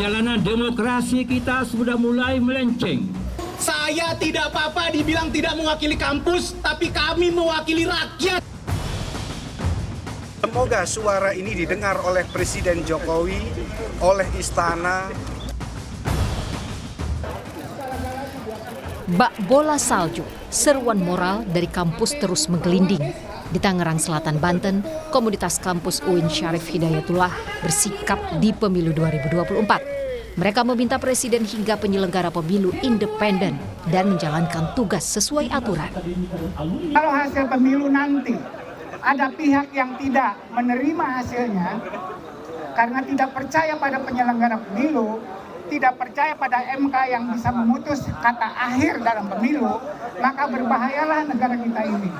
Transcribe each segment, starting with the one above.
perjalanan demokrasi kita sudah mulai melenceng. Saya tidak apa-apa dibilang tidak mewakili kampus, tapi kami mewakili rakyat. Semoga suara ini didengar oleh Presiden Jokowi, oleh Istana. Bak bola salju, seruan moral dari kampus terus menggelinding. Di Tangerang Selatan, Banten, komunitas kampus UIN Syarif Hidayatullah bersikap di pemilu 2024. Mereka meminta presiden hingga penyelenggara pemilu independen dan menjalankan tugas sesuai aturan. Kalau hasil pemilu nanti ada pihak yang tidak menerima hasilnya karena tidak percaya pada penyelenggara pemilu, tidak percaya pada MK yang bisa memutus kata akhir dalam pemilu, maka berbahayalah negara kita ini.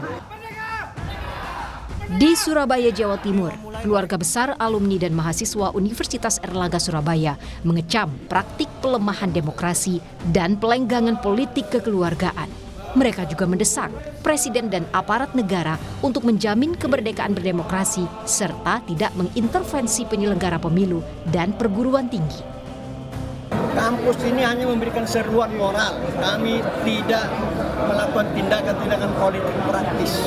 Di Surabaya, Jawa Timur, keluarga besar alumni dan mahasiswa Universitas Airlangga Surabaya mengecam praktik pelemahan demokrasi dan pelenggangan politik kekeluargaan. Mereka juga mendesak presiden dan aparat negara untuk menjamin kemerdekaan berdemokrasi serta tidak mengintervensi penyelenggara pemilu dan perguruan tinggi. Kampus ini hanya memberikan seruan moral. Kami tidak melakukan tindakan-tindakan politik praktis.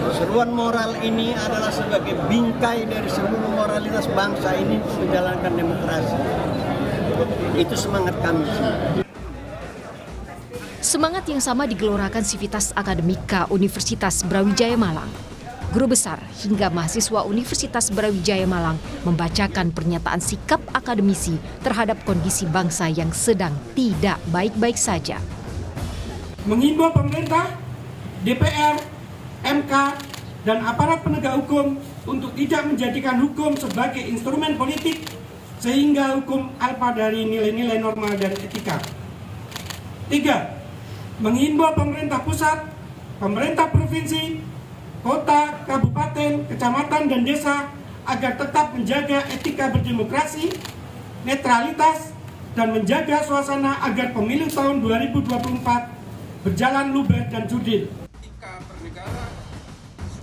Seruan moral ini adalah sebagai bingkai dari seluruh moralitas bangsa ini untuk menjalankan demokrasi. Itu semangat kami. Semangat yang sama digelorakan Sivitas Akademika Universitas Brawijaya Malang. Guru besar hingga mahasiswa Universitas Brawijaya Malang membacakan pernyataan sikap akademisi terhadap kondisi bangsa yang sedang tidak baik-baik saja. Menghimbau pemerintah, DPR, MK, dan aparat penegak hukum untuk tidak menjadikan hukum sebagai instrumen politik sehingga hukum alpa dari nilai-nilai normal dan etika. 3. Menghimbau pemerintah pusat, pemerintah provinsi, kota, kabupaten, kecamatan, dan desa agar tetap menjaga etika berdemokrasi, netralitas, dan menjaga suasana agar pemilu tahun 2024 berjalan luber dan jurdil.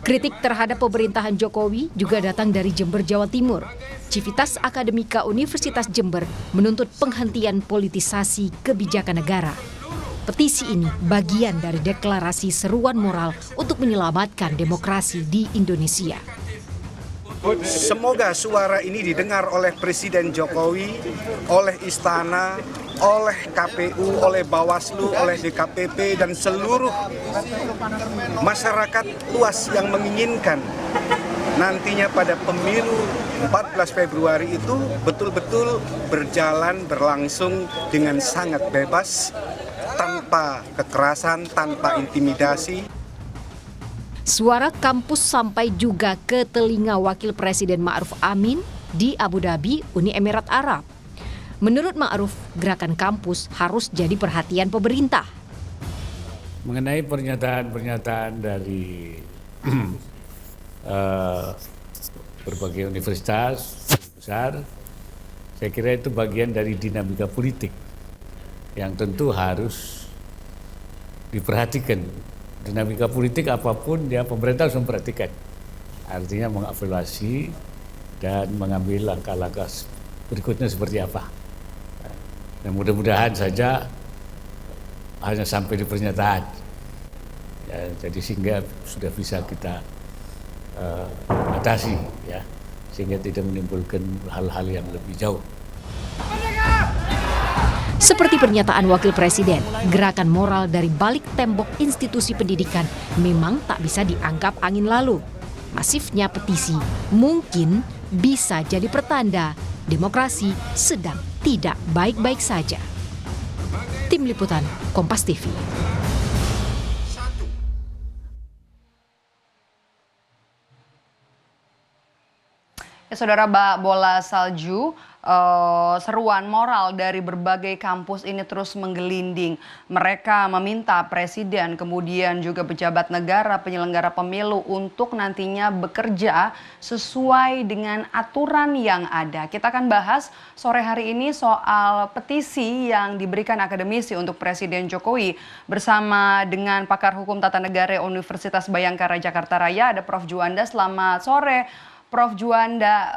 Kritik terhadap pemerintahan Jokowi juga datang dari Jember, Jawa Timur. Civitas Akademika Universitas Jember menuntut penghentian politisasi kebijakan negara. Petisi ini bagian dari deklarasi seruan moral untuk menyelamatkan demokrasi di Indonesia. Semoga suara ini didengar oleh Presiden Jokowi, oleh Istana, oleh KPU, oleh Bawaslu, oleh DKPP, dan seluruh masyarakat luas yang menginginkan nantinya pada pemilu 14 Februari itu betul-betul berlangsung dengan sangat bebas, tanpa kekerasan, tanpa intimidasi. Suara kampus sampai juga ke telinga Wakil Presiden Ma'ruf Amin di Abu Dhabi, Uni Emirat Arab. Menurut Ma'ruf, gerakan kampus harus jadi perhatian pemerintah. Mengenai pernyataan-pernyataan dari berbagai universitas besar, saya kira itu bagian dari dinamika politik yang tentu harus diperhatikan. Dinamika politik apapun ya pemerintah harus memperhatikan. Artinya mengevaluasi dan mengambil langkah-langkah berikutnya seperti apa. Dan mudah-mudahan saja hanya sampai di pernyataan. Ya, jadi sehingga sudah bisa kita atasi ya, sehingga tidak menimbulkan hal-hal yang lebih jauh. Seperti pernyataan Wakil Presiden, gerakan moral dari balik tembok institusi pendidikan memang tak bisa dianggap angin lalu. Masifnya petisi mungkin bisa jadi pertanda demokrasi sedang tidak baik-baik saja. Tim Liputan, Kompas TV. Ya, saudara, bak bola salju, seruan moral dari berbagai kampus ini terus menggelinding. Mereka meminta presiden, kemudian juga pejabat negara, penyelenggara pemilu untuk nantinya bekerja sesuai dengan aturan yang ada. Kita akan bahas sore hari ini soal petisi yang diberikan akademisi untuk Presiden Jokowi bersama dengan pakar hukum tata negara Universitas Bayangkara Jakarta Raya, ada Prof. Juanda. Selamat sore, Prof. Juanda,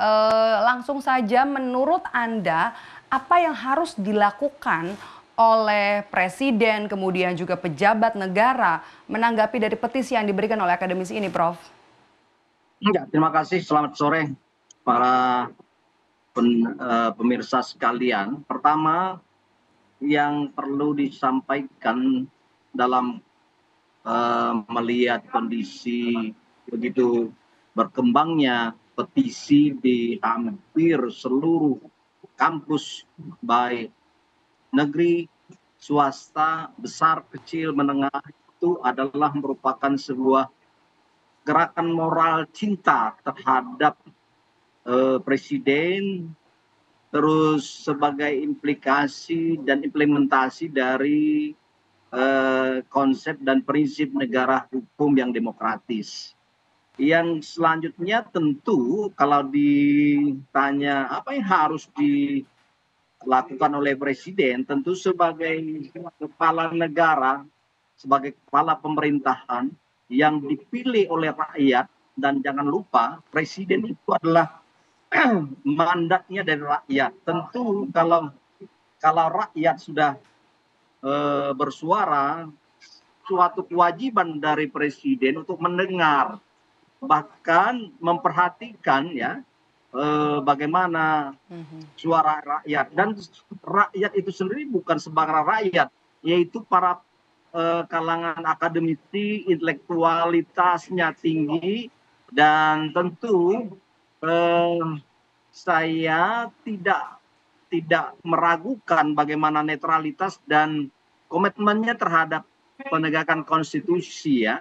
langsung saja menurut Anda apa yang harus dilakukan oleh Presiden kemudian juga pejabat negara menanggapi dari petisi yang diberikan oleh akademisi ini, Prof? Ya, terima kasih. Selamat sore para pemirsa sekalian. Pertama, yang perlu disampaikan dalam melihat kondisi begitu berkembangnya petisi di hampir seluruh kampus, baik negeri, swasta, besar, kecil, menengah, itu adalah merupakan sebuah gerakan moral cinta terhadap Presiden, terus sebagai implikasi dan implementasi dari konsep dan prinsip negara hukum yang demokratis. Yang selanjutnya tentu kalau ditanya apa yang harus dilakukan oleh Presiden, tentu sebagai kepala negara, sebagai kepala pemerintahan yang dipilih oleh rakyat, dan jangan lupa Presiden itu adalah mandatnya dari rakyat. Tentu kalau rakyat sudah bersuara, suatu kewajiban dari Presiden untuk mendengar, bahkan memperhatikan ya bagaimana suara rakyat. Dan rakyat itu sendiri bukan sembarang rakyat, yaitu para kalangan akademisi, intelektualitasnya tinggi, dan tentu saya tidak meragukan bagaimana netralitas dan komitmennya terhadap penegakan konstitusi ya.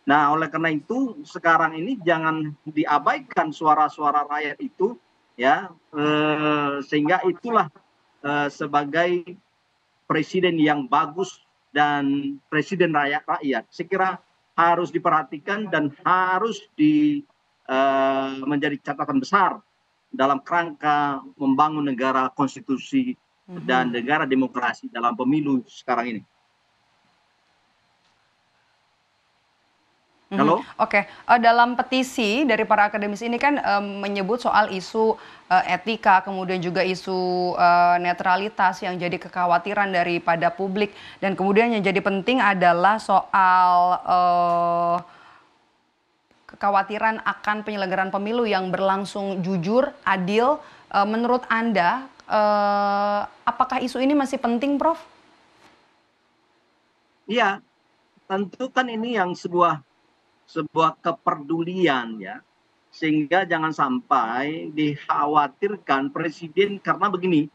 Nah, oleh karena itu sekarang ini jangan diabaikan suara-suara rakyat itu ya, sehingga itulah sebagai presiden yang bagus dan presiden rakyat. Saya kira harus diperhatikan dan harus menjadi catatan besar dalam kerangka membangun negara konstitusi dan negara demokrasi dalam pemilu sekarang ini. Halo? Oke, dalam petisi dari para akademisi ini kan menyebut soal isu etika, kemudian juga isu netralitas yang jadi kekhawatiran daripada publik, dan kemudian yang jadi penting adalah soal kekhawatiran akan penyelenggaraan pemilu yang berlangsung jujur, adil. Menurut Anda, apakah isu ini masih penting, Prof? Iya, tentu kan ini yang sebuah kepedulian ya, sehingga jangan sampai dikhawatirkan Presiden, karena begini,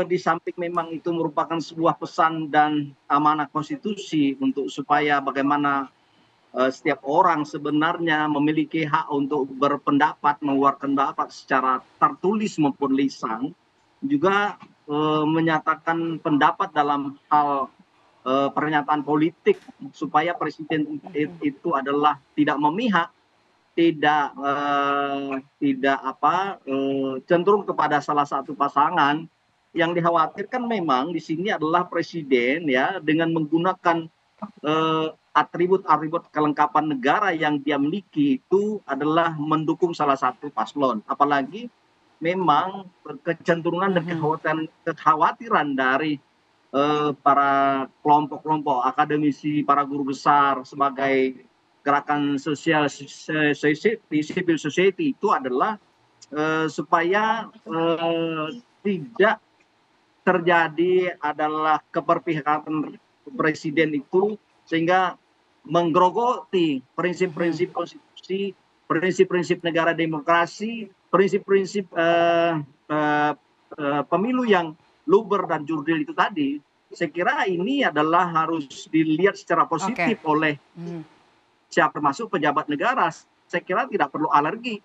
di samping memang itu merupakan sebuah pesan dan amanah konstitusi untuk supaya bagaimana setiap orang sebenarnya memiliki hak untuk berpendapat, mengeluarkan pendapat secara tertulis maupun lisan, juga menyatakan pendapat dalam hal pernyataan politik, supaya presiden itu adalah tidak memihak, tidak cenderung kepada salah satu pasangan. Yang dikhawatirkan memang di sini adalah presiden ya, dengan menggunakan atribut-atribut kelengkapan negara yang dia miliki itu adalah mendukung salah satu paslon. Apalagi memang kecenderungan dan kekhawatiran dari para kelompok-kelompok akademisi, para guru besar sebagai gerakan sosial civil society itu adalah supaya tidak terjadi adalah keberpihakan presiden itu, sehingga menggerogoti prinsip-prinsip konstitusi, prinsip-prinsip negara demokrasi, prinsip-prinsip pemilu yang luber dan jurdil itu tadi. Saya kira ini adalah harus dilihat secara positif oleh siapa termasuk pejabat negara. Saya kira tidak perlu alergi.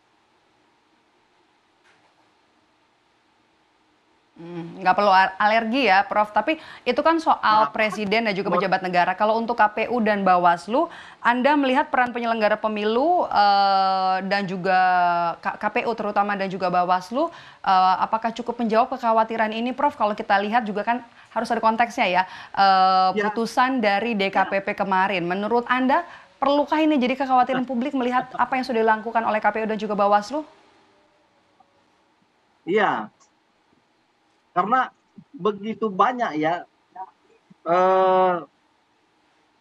Nggak perlu alergi ya, Prof. Tapi itu kan soal presiden dan juga pejabat negara. Kalau untuk KPU dan Bawaslu, Anda melihat peran penyelenggara pemilu dan juga KPU terutama dan juga Bawaslu, apakah cukup menjawab kekhawatiran ini, Prof? Kalau kita lihat juga kan harus ada konteksnya ya, putusan dari DKPP kemarin. Menurut Anda Perlukah ini jadi kekhawatiran publik melihat apa yang sudah dilakukan oleh KPU dan juga Bawaslu? Iya, karena begitu banyak ya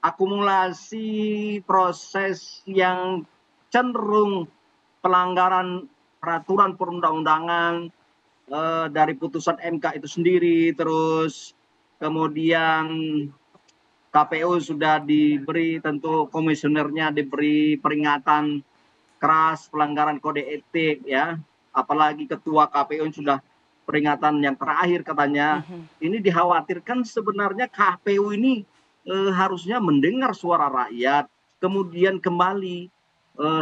akumulasi proses yang cenderung pelanggaran peraturan perundang-undangan dari putusan MK itu sendiri, terus kemudian KPU sudah diberi, tentu komisionernya diberi peringatan keras pelanggaran kode etik ya, apalagi ketua KPU sudah peringatan yang terakhir katanya. Ini dikhawatirkan sebenarnya KPU ini harusnya mendengar suara rakyat, kemudian kembali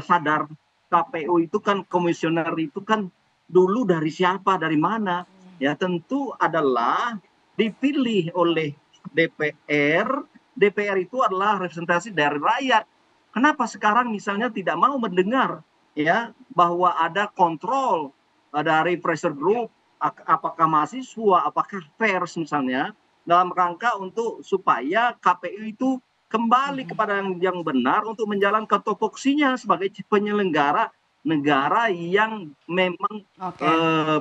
sadar KPU itu kan, komisioner itu kan dulu dari siapa, dari mana, ya tentu adalah dipilih oleh DPR. DPR itu adalah representasi dari rakyat. Kenapa sekarang misalnya tidak mau mendengar ya bahwa ada kontrol dari pressure group, apakah mahasiswa, apakah pers misalnya, dalam rangka untuk supaya KPU itu kembali kepada yang benar untuk menjalankan topoksinya sebagai penyelenggara negara yang memang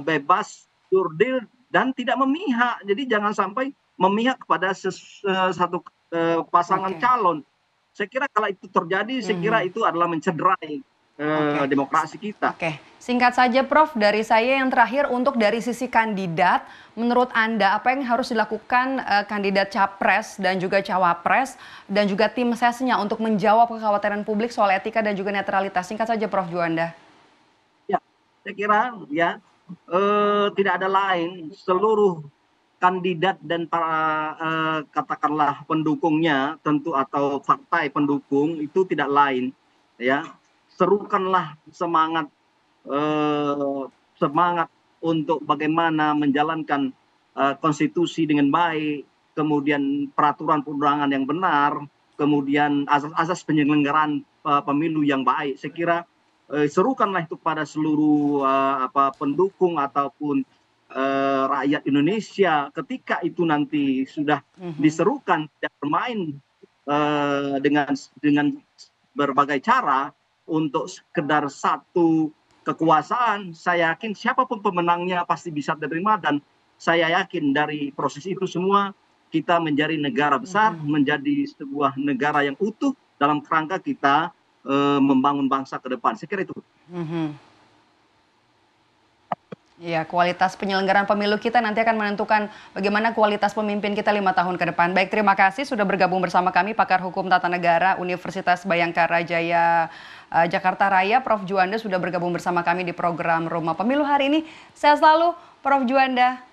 bebas, jurdil, dan tidak memihak. Jadi jangan sampai memihak kepada satu pasangan calon. Saya kira kalau itu terjadi, saya kira itu adalah mencederai demokrasi kita. Singkat saja Prof, dari saya yang terakhir untuk dari sisi kandidat, menurut Anda apa yang harus dilakukan kandidat Capres dan juga Cawapres dan juga tim sesnya untuk menjawab kekhawatiran publik soal etika dan juga netralitas? Singkat saja Prof Juanda. Ya, saya kira ya tidak ada lain, seluruh kandidat dan para katakanlah pendukungnya tentu atau partai pendukung itu tidak lain ya, serukanlah semangat untuk bagaimana menjalankan konstitusi dengan baik, kemudian peraturan perundangan yang benar, kemudian asas-asas penyelenggaraan pemilu yang baik. Saya kira serukanlah itu pada seluruh pendukung ataupun rakyat Indonesia. Ketika itu nanti sudah diserukan, tidak bermain dengan berbagai cara untuk sekedar satu kekuasaan, saya yakin siapapun pemenangnya pasti bisa diterima, dan saya yakin dari proses itu semua kita menjadi negara besar, menjadi sebuah negara yang utuh dalam kerangka kita membangun bangsa ke depan. Saya kira itu. Ya, kualitas penyelenggaraan pemilu kita nanti akan menentukan bagaimana kualitas pemimpin kita 5 tahun ke depan. Baik, terima kasih sudah bergabung bersama kami pakar hukum tata negara Universitas Bhayangkara Jaya Jakarta Raya, Prof Juanda sudah bergabung bersama kami di program Rumah Pemilu hari ini. Sehat selalu, Prof Juanda.